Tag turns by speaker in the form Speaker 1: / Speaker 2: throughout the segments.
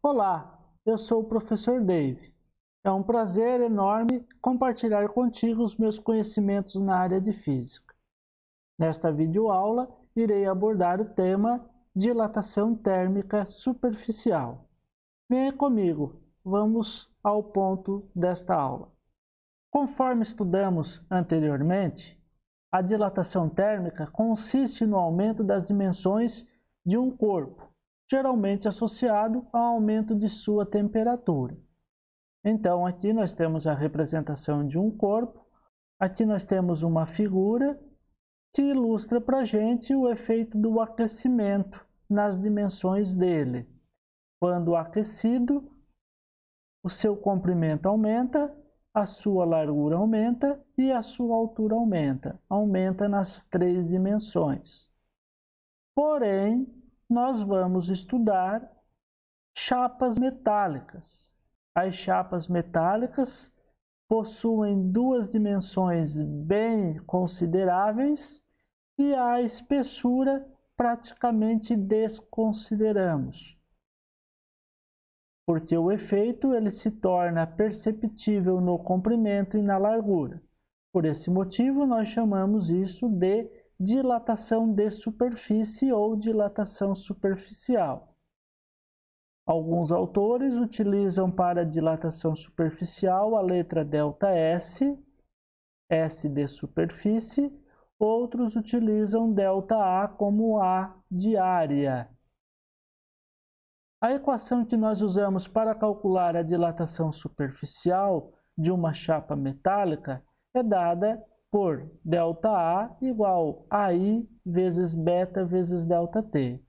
Speaker 1: Olá, eu sou o professor Dave. É um prazer enorme compartilhar contigo os meus conhecimentos na área de física. Nesta videoaula, irei abordar o tema dilatação térmica superficial. Venha comigo, vamos ao ponto desta aula. Conforme estudamos anteriormente, a dilatação térmica consiste no aumento das dimensões de um corpo, geralmente associado ao aumento de sua temperatura. Então, aqui nós temos a representação de um corpo, aqui nós temos uma figura que ilustra para a gente o efeito do aquecimento nas dimensões dele. Quando aquecido, o seu comprimento aumenta, a sua largura aumenta e a sua altura aumenta nas 3 dimensões. Porém, nós vamos estudar chapas metálicas. As chapas metálicas possuem 2 dimensões bem consideráveis e a espessura praticamente desconsideramos, porque o efeito ele se torna perceptível no comprimento e na largura. Por esse motivo, nós chamamos isso de dilatação de superfície ou dilatação superficial. Alguns autores utilizam para dilatação superficial a letra ΔS, S de superfície, outros utilizam ΔA como A de área. A equação que nós usamos para calcular a dilatação superficial de uma chapa metálica é dada por ΔA igual a I vezes beta vezes ΔT,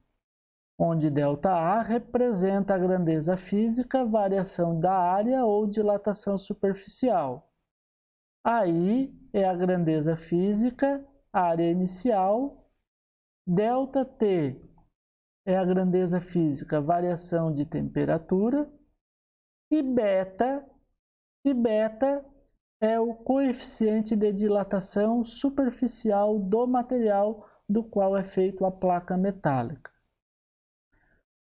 Speaker 1: onde ΔA representa a grandeza física, variação da área ou dilatação superficial. I é a grandeza física, área inicial, ΔT é a grandeza física, variação de temperatura, e beta é o coeficiente de dilatação superficial do material do qual é feita a placa metálica.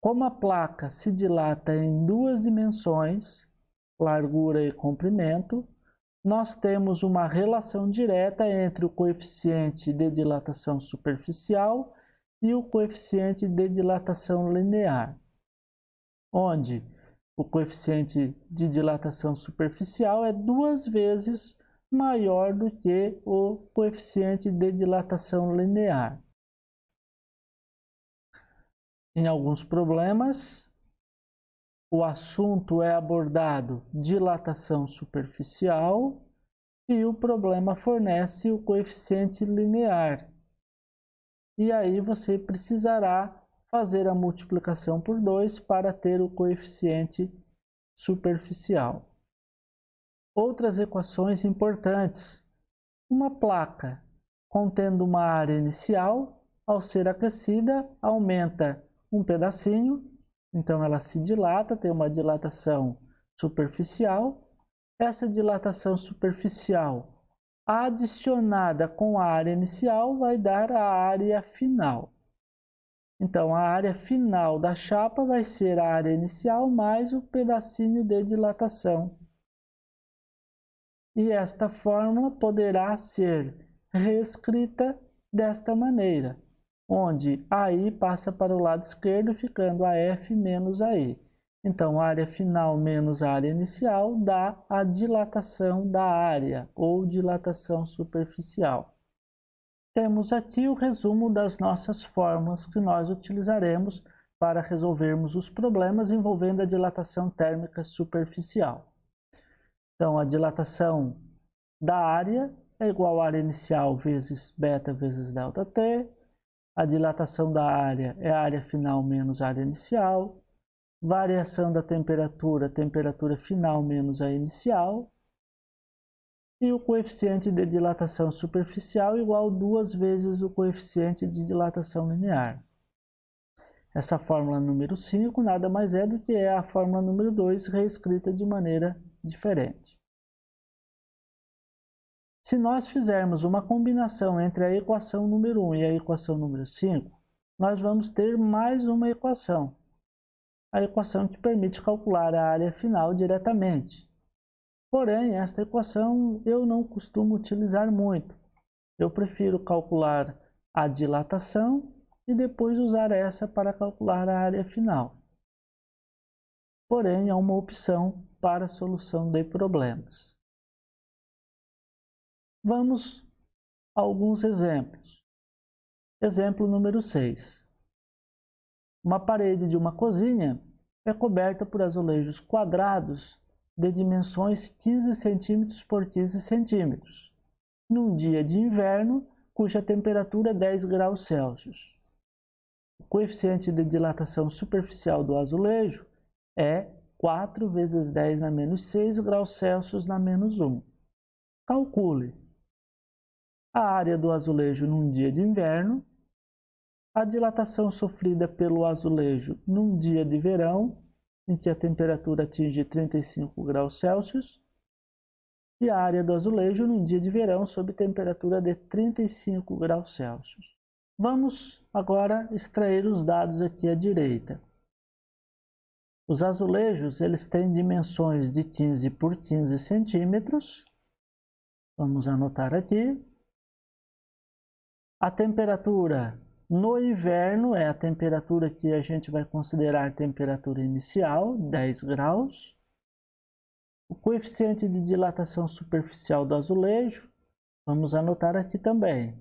Speaker 1: Como a placa se dilata em 2 dimensões, largura e comprimento, nós temos uma relação direta entre o coeficiente de dilatação superficial e o coeficiente de dilatação linear, onde o coeficiente de dilatação superficial é 2 vezes maior do que o coeficiente de dilatação linear. Em alguns problemas, o assunto é abordado dilatação superficial e o problema fornece o coeficiente linear. E aí você precisará fazer a multiplicação por 2 para ter o coeficiente superficial. Outras equações importantes. Uma placa contendo uma área inicial, ao ser aquecida, aumenta um pedacinho, então ela se dilata, tem uma dilatação superficial. Essa dilatação superficial adicionada com a área inicial vai dar a área final. Então, a área final da chapa vai ser a área inicial mais o pedacinho de dilatação. E esta fórmula poderá ser reescrita desta maneira, onde AI passa para o lado esquerdo, ficando AF menos AI. Então, a área final menos a área inicial dá a dilatação da área, ou dilatação superficial. Temos aqui o resumo das nossas fórmulas que nós utilizaremos para resolvermos os problemas envolvendo a dilatação térmica superficial. Então, a dilatação da área é igual à área inicial vezes beta vezes ΔT. A dilatação da área é a área final menos a área inicial. Variação da temperatura, temperatura final menos a inicial. E o coeficiente de dilatação superficial igual a 2 vezes o coeficiente de dilatação linear. Essa fórmula número 5 nada mais é do que a fórmula número 2 reescrita de maneira diferente. Se nós fizermos uma combinação entre a equação número 1 e a equação número 5, nós vamos ter mais uma equação. a equação que permite calcular a área final diretamente. Porém, esta equação eu não costumo utilizar muito. Eu prefiro calcular a dilatação e depois usar essa para calcular a área final. Porém, é uma opção para a solução de problemas. Vamos a alguns exemplos. Exemplo número 6. Uma parede de uma cozinha é coberta por azulejos quadrados de dimensões 15 cm por 15 cm, num dia de inverno, cuja temperatura é 10 graus Celsius. O coeficiente de dilatação superficial do azulejo é 4 vezes 10 na menos 6 graus Celsius na menos 1. Calcule a área do azulejo num dia de inverno, a dilatação sofrida pelo azulejo num dia de verão, em que a temperatura atinge 35 graus Celsius, e a área do azulejo num dia de verão sob temperatura de 35 graus Celsius. Vamos agora extrair os dados aqui à direita. Os azulejos eles têm dimensões de 15 por 15 centímetros. Vamos anotar aqui. A temperatura no inverno é a temperatura que a gente vai considerar temperatura inicial, 10 graus. O coeficiente de dilatação superficial do azulejo, vamos anotar aqui também.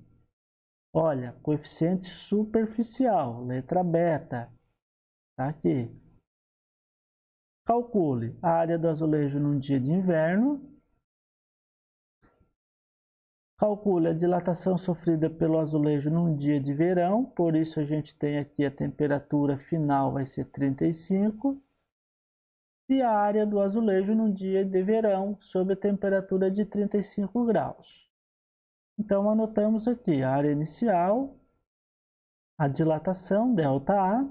Speaker 1: Olha, coeficiente superficial, letra beta, está aqui. Calcule a área do azulejo num dia de inverno. Calcule a dilatação sofrida pelo azulejo num dia de verão, por isso a gente tem aqui a temperatura final vai ser 35. E a área do azulejo num dia de verão, sob a temperatura de 35 graus. Então, anotamos aqui a área inicial, a dilatação, ΔA,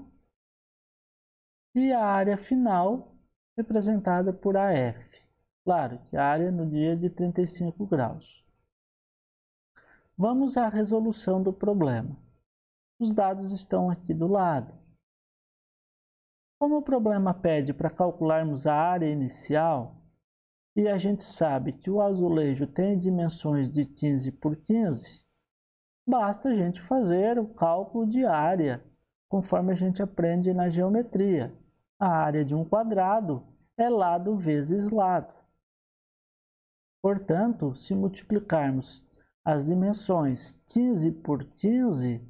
Speaker 1: e a área final, representada por AF. Claro que a área no dia de 35 graus. Vamos à resolução do problema. Os dados estão aqui do lado. Como o problema pede para calcularmos a área inicial, e a gente sabe que o azulejo tem dimensões de 15 por 15, basta a gente fazer o cálculo de área, conforme a gente aprende na geometria. A área de um quadrado é lado vezes lado. Portanto, se multiplicarmos as dimensões 15 por 15,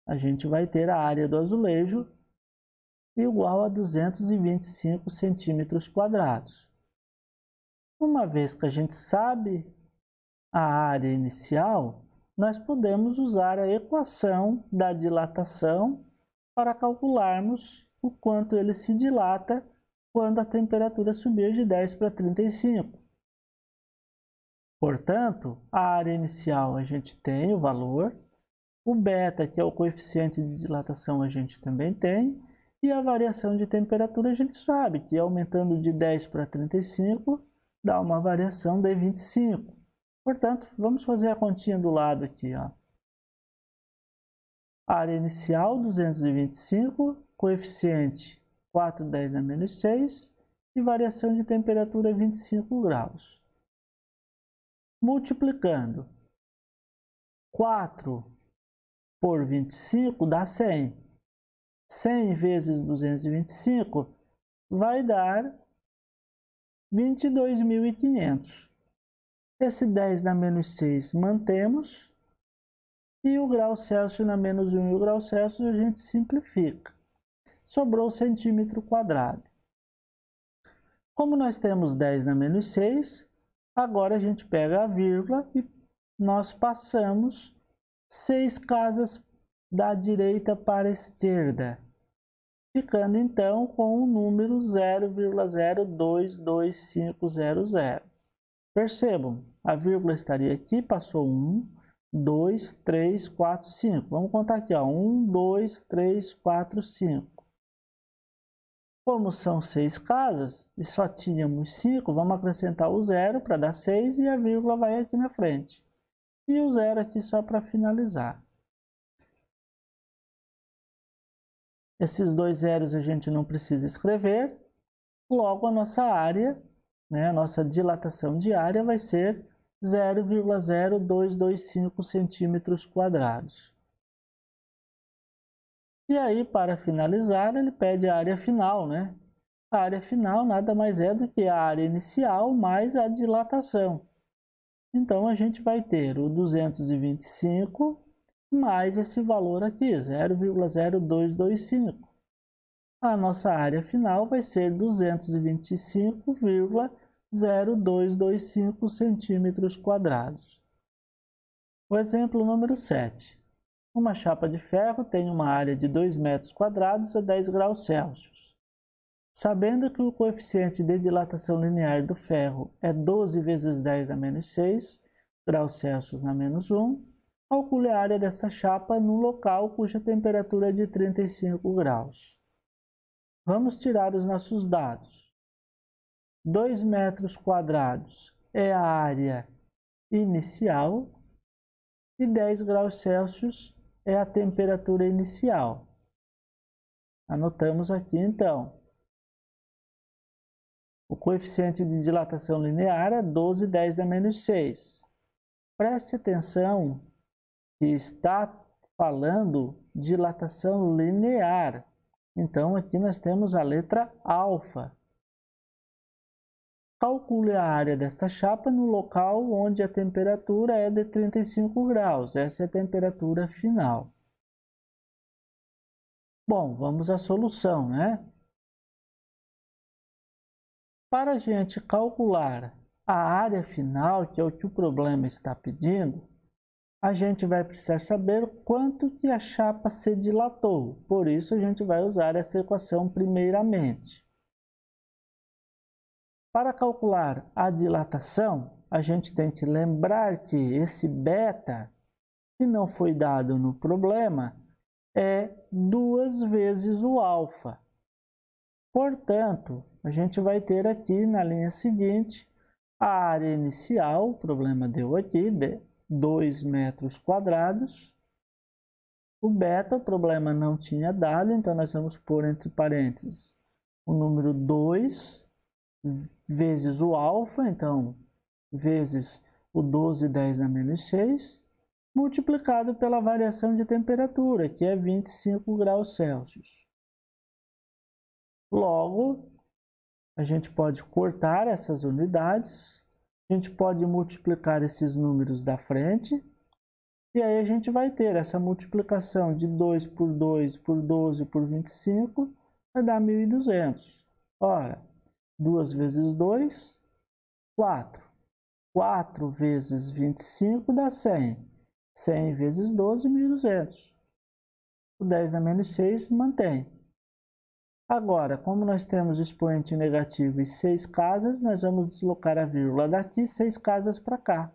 Speaker 1: a gente vai ter a área do azulejo igual a 225 centímetros quadrados. Uma vez que a gente sabe a área inicial, nós podemos usar a equação da dilatação para calcularmos o quanto ele se dilata quando a temperatura subir de 10 para 35. Portanto, a área inicial a gente tem o valor, o beta, que é o coeficiente de dilatação, a gente também tem, e a variação de temperatura a gente sabe que aumentando de 10 para 35 dá uma variação de 25. Portanto, vamos fazer a continha do lado aqui, ó. Área inicial 225, coeficiente 4/10 na menos 6 e variação de temperatura 25 graus. Multiplicando 4 por 25 dá 100. 100 vezes 225 vai dar 22.500. Esse 10 na menos 6 mantemos. E o grau Celsius na menos 1 e o grau Celsius a gente simplifica. Sobrou centímetro quadrado. Como nós temos 10 na menos 6, agora a gente pega a vírgula e nós passamos 6 casas da direita para a esquerda, ficando então com o número 0,022500. Percebam, a vírgula estaria aqui, passou 1, 2, 3, 4, 5. Vamos contar aqui, ó. 1, 2, 3, 4, 5. Como são 6 casas e só tínhamos 5, vamos acrescentar o 0 para dar 6 e a vírgula vai aqui na frente. E o 0 aqui só para finalizar. Esses dois zeros a gente não precisa escrever, logo a nossa área, né, a nossa dilatação de área vai ser 0,0225 centímetros quadrados. E aí, para finalizar, ele pede a área final, né? A área final nada mais é do que a área inicial mais a dilatação. Então, a gente vai ter o 225 mais esse valor aqui, 0,0225. A nossa área final vai ser 225,0225 centímetros quadrados. O exemplo número 7. Uma chapa de ferro tem uma área de 2 metros quadrados a 10 graus Celsius. Sabendo que o coeficiente de dilatação linear do ferro é 12 vezes 10 a menos 6 graus Celsius na menos 1, calcule a área dessa chapa no local cuja temperatura é de 35 graus. Vamos tirar os nossos dados. 2 metros quadrados é a área inicial e 10 graus Celsius é a temperatura inicial. Anotamos aqui então. O coeficiente de dilatação linear é 12 10 a menos 6. Preste atenção que está falando dilatação linear. Então, aqui nós temos a letra alfa. Calcule a área desta chapa no local onde a temperatura é de 35 graus. Essa é a temperatura final. Bom, vamos à solução, né? Para a gente calcular a área final, que é o que o problema está pedindo, a gente vai precisar saber quanto que a chapa se dilatou. Por isso, a gente vai usar essa equação primeiramente. Para calcular a dilatação, a gente tem que lembrar que esse beta, que não foi dado no problema, é 2 vezes o alfa. Portanto, a gente vai ter aqui na linha seguinte a área inicial, o problema deu aqui, de 2 metros quadrados. O beta, o problema não tinha dado, então nós vamos pôr entre parênteses o número 2 vezes o alfa, então vezes o 12 10 a menos 6, multiplicado pela variação de temperatura, que é 25 graus Celsius. Logo, a gente pode cortar essas unidades, a gente pode multiplicar esses números da frente, e aí a gente vai ter essa multiplicação de 2 por 2 por 12 por 25, vai dar 1.200. Ora, 2 vezes 2, 4. 4 vezes 25 dá 100. 100 vezes 12, 1.200. O 10 na menos 6 mantém. Agora, como nós temos expoente negativo e 6 casas, nós vamos deslocar a vírgula daqui 6 casas para cá,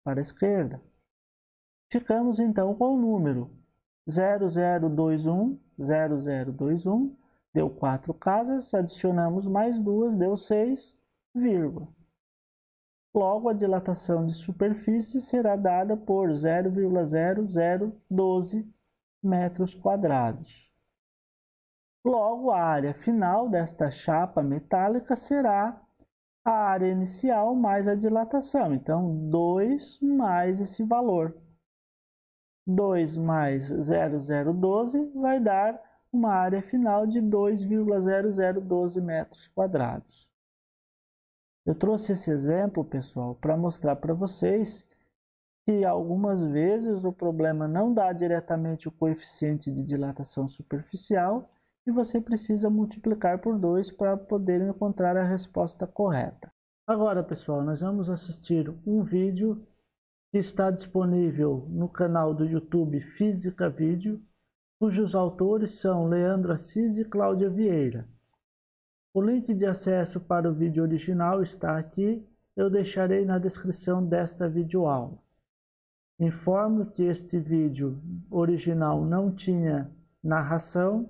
Speaker 1: para a esquerda. Ficamos então com o número 0021, 0021, deu 4 casas, adicionamos mais 2, deu 6, vírgula. Logo, a dilatação de superfície será dada por 0,0012 metros quadrados. Logo, a área final desta chapa metálica será a área inicial mais a dilatação. Então, 2 mais esse valor. 2 mais 0,012 vai dar uma área final de 2,0012 metros quadrados. Eu trouxe esse exemplo, pessoal, para mostrar para vocês que algumas vezes o problema não dá diretamente o coeficiente de dilatação superficial e você precisa multiplicar por 2 para poder encontrar a resposta correta. Agora, pessoal, nós vamos assistir um vídeo que está disponível no canal do YouTube Física Vídeo, cujos autores são Leandro Assis e Cláudia Vieira. O link de acesso para o vídeo original está aqui, eu deixarei na descrição desta videoaula. Informo que este vídeo original não tinha narração,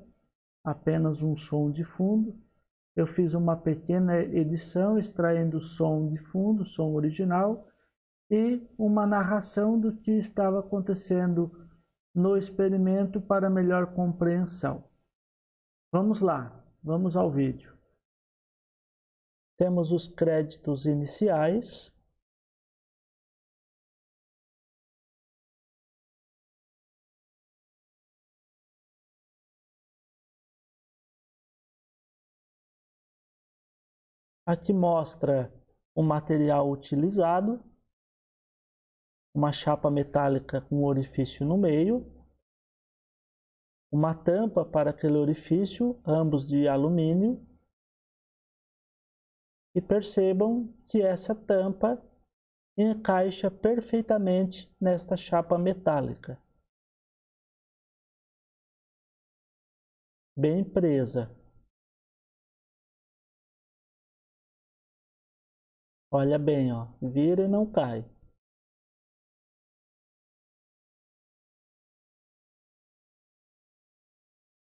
Speaker 1: apenas um som de fundo. Eu fiz uma pequena edição extraindo o som de fundo, o som original, e uma narração do que estava acontecendo no experimento para melhor compreensão. Vamos lá, vamos ao vídeo. Temos os créditos iniciais. Aqui mostra o material utilizado, uma chapa metálica com orifício no meio, uma tampa para aquele orifício, ambos de alumínio, e percebam que essa tampa encaixa perfeitamente nesta chapa metálica, bem presa. Olha bem, ó, vira e não cai.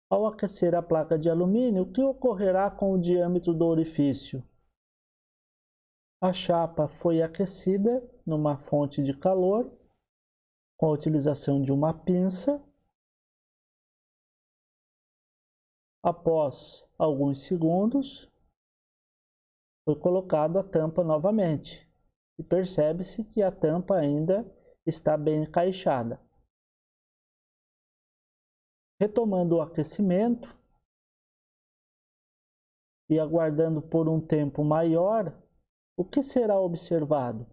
Speaker 1: Ao aquecer a placa de alumínio, o que ocorrerá com o diâmetro do orifício? A chapa foi aquecida numa fonte de calor, com a utilização de uma pinça. Após alguns segundos, foi colocada a tampa novamente e percebe-se que a tampa ainda está bem encaixada. Retomando o aquecimento e aguardando por um tempo maior, o que será observado?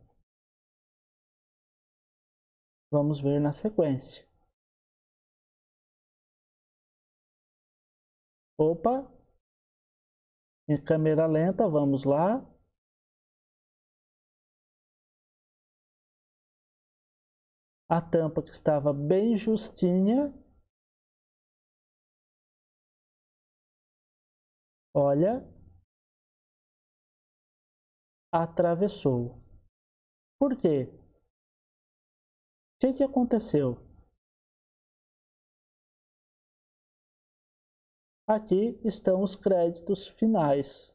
Speaker 1: Vamos ver na sequência. Opa! Em câmera lenta, vamos lá. A tampa que estava bem justinha, olha, atravessou. Por quê? O que aconteceu? Aqui estão os créditos finais.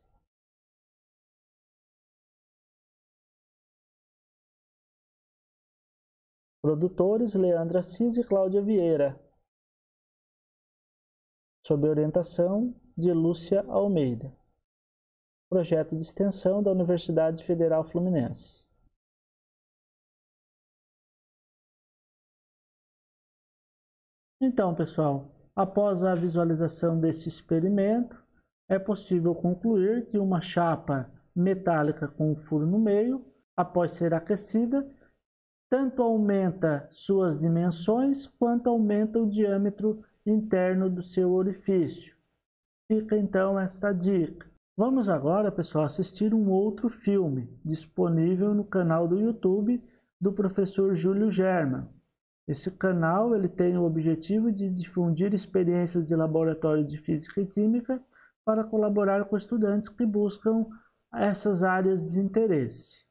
Speaker 1: Produtores Leandro Assis e Cláudia Vieira. Sob orientação de Lúcia Almeida. Projeto de extensão da Universidade Federal Fluminense. Então, pessoal, após a visualização desse experimento, é possível concluir que uma chapa metálica com um furo no meio, após ser aquecida, tanto aumenta suas dimensões quanto aumenta o diâmetro interno do seu orifício. Fica então esta dica. Vamos agora, pessoal, assistir um outro filme disponível no canal do YouTube do professor Júlio German. Esse canal ele tem o objetivo de difundir experiências de laboratório de Física e Química para colaborar com estudantes que buscam essas áreas de interesse.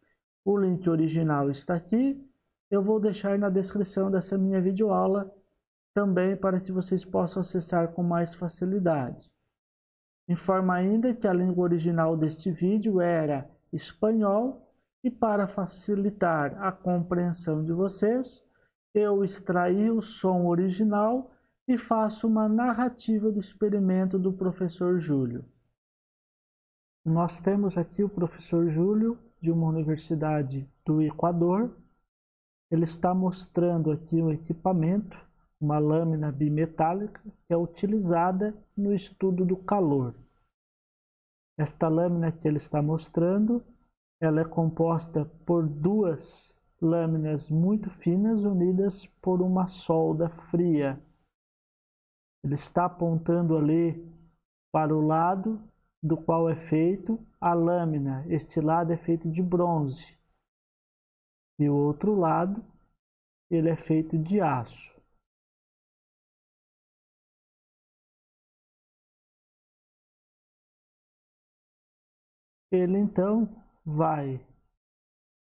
Speaker 1: O link original está aqui. Eu vou deixar na descrição dessa minha videoaula também para que vocês possam acessar com mais facilidade. Informo ainda que a língua original deste vídeo era espanhol e para facilitar a compreensão de vocês, eu extraí o som original e faço uma narrativa do experimento do professor Júlio. Nós temos aqui o professor Júlio de uma universidade do Equador. Ele está mostrando aqui um equipamento, uma lâmina bimetálica que é utilizada no estudo do calor. Esta lâmina que ele está mostrando, ela é composta por duas lâminas muito finas unidas por uma solda fria. Ele está apontando ali para o lado do qual é feito a lâmina. Este lado é feito de bronze e o outro lado ele é feito de aço. Ele então vai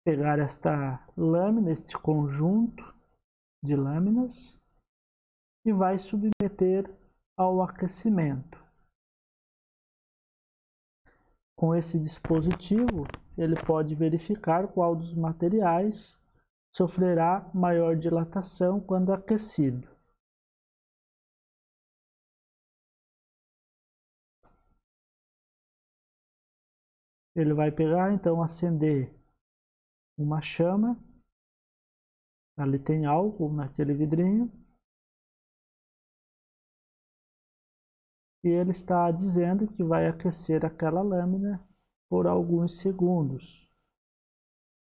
Speaker 1: pegar esta lâmina, este conjunto de lâminas e vai submeter ao aquecimento. Com esse dispositivo, ele pode verificar qual dos materiais sofrerá maior dilatação quando aquecido. Ele vai pegar, então, acender uma chama. Ali tem álcool naquele vidrinho. E ele está dizendo que vai aquecer aquela lâmina por alguns segundos.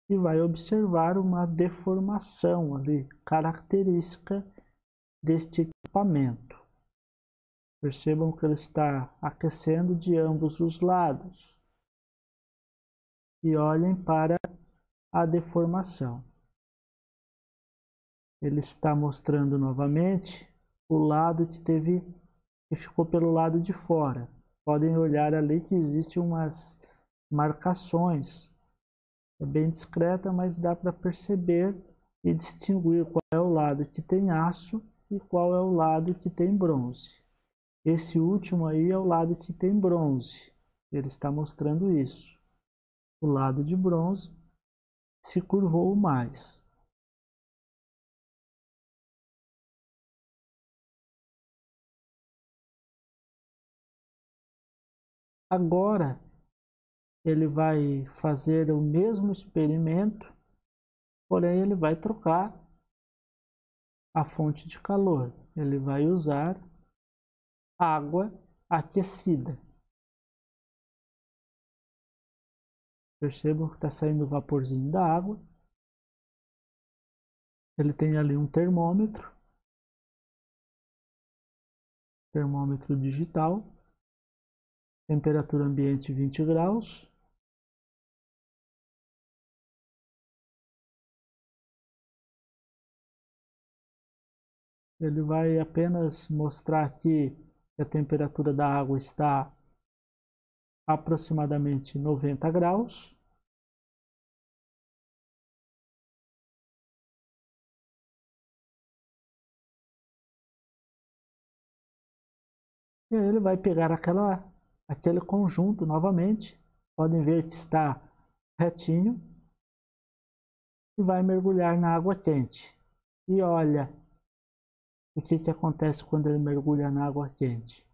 Speaker 1: E vai observar uma deformação ali, característica deste equipamento. Percebam que ele está aquecendo de ambos os lados. E olhem para a deformação. Ele está mostrando novamente o lado que ficou pelo lado de fora. Podem olhar ali que existem umas marcações. É bem discreta, mas dá para perceber e distinguir qual é o lado que tem aço e qual é o lado que tem bronze. Esse último aí é o lado que tem bronze. Ele está mostrando isso. O lado de bronze se curvou mais. Agora ele vai fazer o mesmo experimento, porém ele vai trocar a fonte de calor. Ele vai usar água aquecida. Percebam que está saindo o vaporzinho da água. Ele tem ali um termômetro digital, temperatura ambiente 20 graus. Ele vai apenas mostrar aqui que a temperatura da água está aproximadamente 90 graus. E aí ele vai pegar aquele conjunto novamente. Podem ver que está retinho. E vai mergulhar na água quente. E olha o que acontece quando ele mergulha na água quente.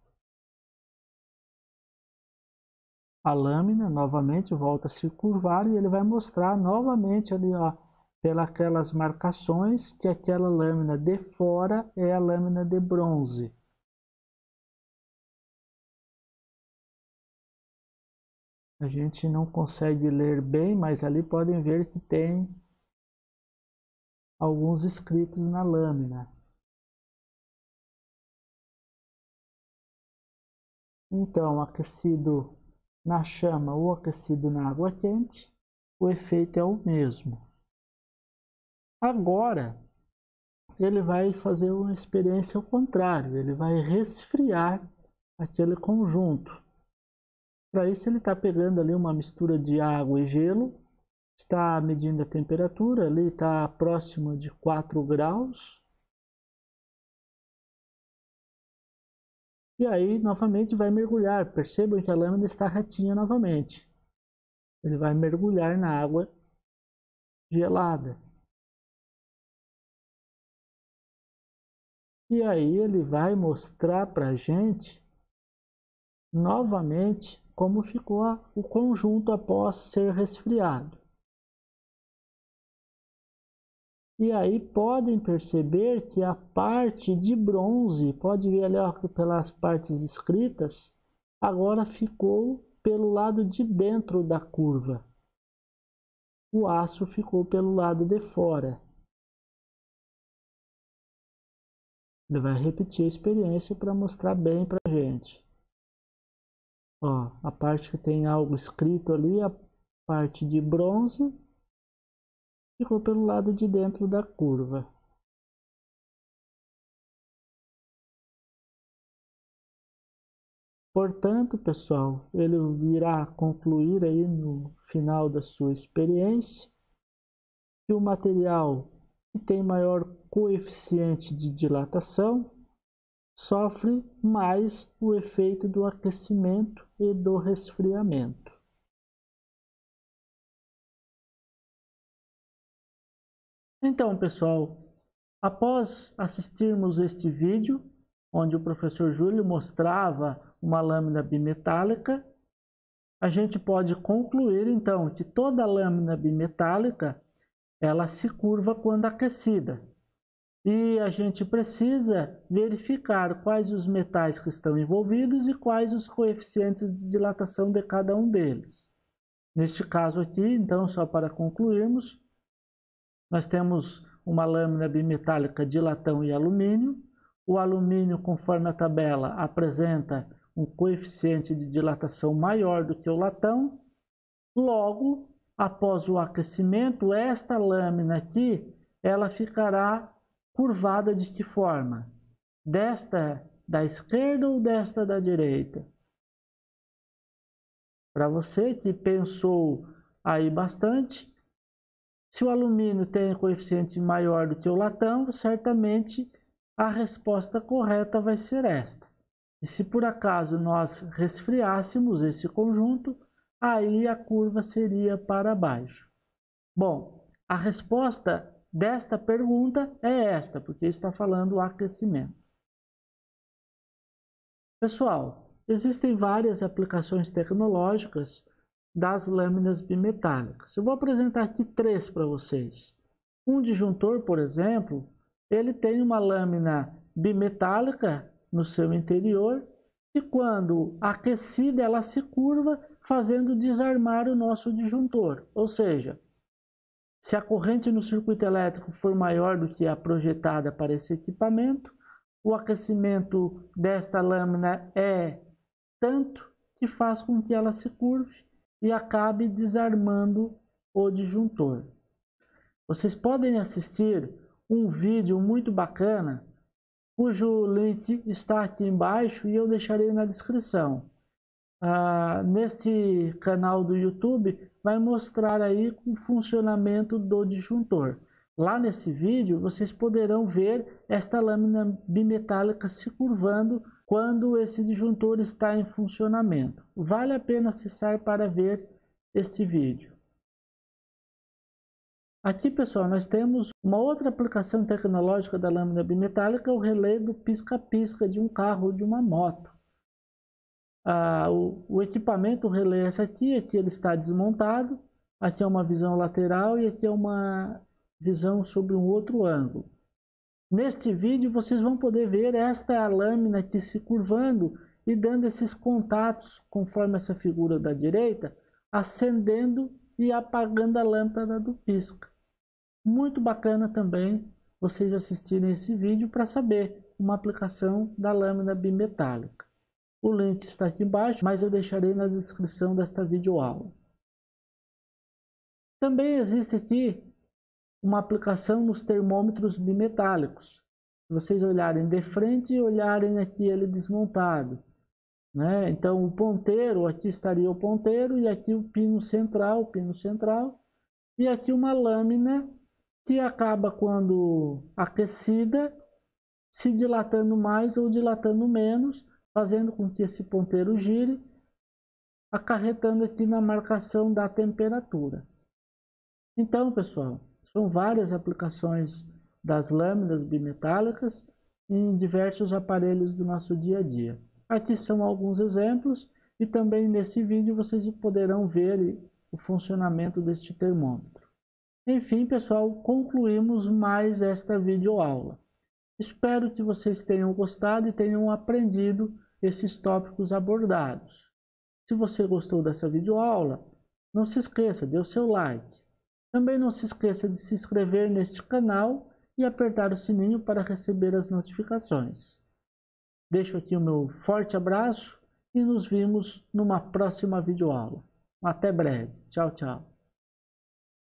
Speaker 1: A lâmina novamente volta a se curvar e ele vai mostrar novamente ali, ó, pelas marcações, que aquela lâmina de fora é a lâmina de bronze. A gente não consegue ler bem, mas ali podem ver que tem alguns escritos na lâmina. Então, aquecido na chama ou aquecido na água quente, o efeito é o mesmo. Agora, ele vai fazer uma experiência ao contrário, ele vai resfriar aquele conjunto. Para isso, ele está pegando ali uma mistura de água e gelo, está medindo a temperatura, ali está próximo de 4 graus. E aí, novamente, vai mergulhar. Percebam que a lâmina está retinha novamente. Ele vai mergulhar na água gelada. E aí ele vai mostrar para a gente novamente como ficou o conjunto após ser resfriado. E aí podem perceber que a parte de bronze, pode ver ali ó, pelas partes escritas, agora ficou pelo lado de dentro da curva. O aço ficou pelo lado de fora. Ele vai repetir a experiência para mostrar bem para a gente. Ó, a parte que tem algo escrito ali, a parte de bronze, ficou pelo lado de dentro da curva. Portanto, pessoal, ele irá concluir aí no final da sua experiência que o material que tem maior coeficiente de dilatação sofre mais o efeito do aquecimento e do resfriamento. Então, pessoal, após assistirmos este vídeo, onde o professor Júlio mostrava uma lâmina bimetálica, a gente pode concluir então que toda lâmina bimetálica ela se curva quando aquecida. E a gente precisa verificar quais os metais que estão envolvidos e quais os coeficientes de dilatação de cada um deles. Neste caso aqui, então, só para concluirmos, nós temos uma lâmina bimetálica de latão e alumínio. O alumínio, conforme a tabela, apresenta um coeficiente de dilatação maior do que o latão. Logo, após o aquecimento, esta lâmina aqui, ela ficará curvada de que forma? Desta da esquerda ou desta da direita? Para você que pensou aí bastante, se o alumínio tem coeficiente maior do que o latão, certamente a resposta correta vai ser esta. E se por acaso nós resfriássemos esse conjunto, aí a curva seria para baixo. Bom, a resposta desta pergunta é esta, porque está falando o aquecimento. Pessoal, existem várias aplicações tecnológicas das lâminas bimetálicas. Eu vou apresentar aqui 3 para vocês. Um disjuntor, por exemplo, ele tem uma lâmina bimetálica no seu interior e quando aquecida ela se curva, fazendo desarmar o nosso disjuntor. Ou seja, se a corrente no circuito elétrico for maior do que a projetada para esse equipamento, o aquecimento desta lâmina é tanto que faz com que ela se curve e acabe desarmando o disjuntor. Vocês podem assistir um vídeo muito bacana, cujo link está aqui embaixo e eu deixarei na descrição. Neste canal do YouTube vai mostrar aí o funcionamento do disjuntor. Lá nesse vídeo vocês poderão ver esta lâmina bimetálica se curvando quando esse disjuntor está em funcionamento. Vale a pena acessar para ver este vídeo. Aqui, pessoal, nós temos uma outra aplicação tecnológica da lâmina bimetálica, o relé do pisca-pisca de um carro ou de uma moto. O equipamento, o relé é esse aqui ele está desmontado, aqui é uma visão lateral e aqui é uma visão sobre um outro ângulo. Neste vídeo vocês vão poder ver esta lâmina aqui se curvando e dando esses contatos, conforme essa figura da direita, acendendo e apagando a lâmpada do pisca. Muito bacana também vocês assistirem esse vídeo para saber uma aplicação da lâmina bimetálica. O link está aqui embaixo, mas eu deixarei na descrição desta videoaula. Também existe aqui uma aplicação nos termômetros bimetálicos. Se vocês olharem de frente e olharem aqui ele desmontado, né? Então o ponteiro, aqui estaria o ponteiro e aqui o pino central, e aqui uma lâmina que acaba quando aquecida se dilatando mais ou dilatando menos, fazendo com que esse ponteiro gire, acarretando aqui na marcação da temperatura. Então, pessoal, são várias aplicações das lâminas bimetálicas em diversos aparelhos do nosso dia a dia. Aqui são alguns exemplos e também nesse vídeo vocês poderão ver o funcionamento deste termômetro. Enfim, pessoal, concluímos mais esta videoaula. Espero que vocês tenham gostado e tenham aprendido esses tópicos abordados. Se você gostou dessa videoaula, não se esqueça, dê o seu like. Também não se esqueça de se inscrever neste canal e apertar o sininho para receber as notificações. Deixo aqui o meu forte abraço e nos vemos numa próxima videoaula. Até breve. Tchau, tchau.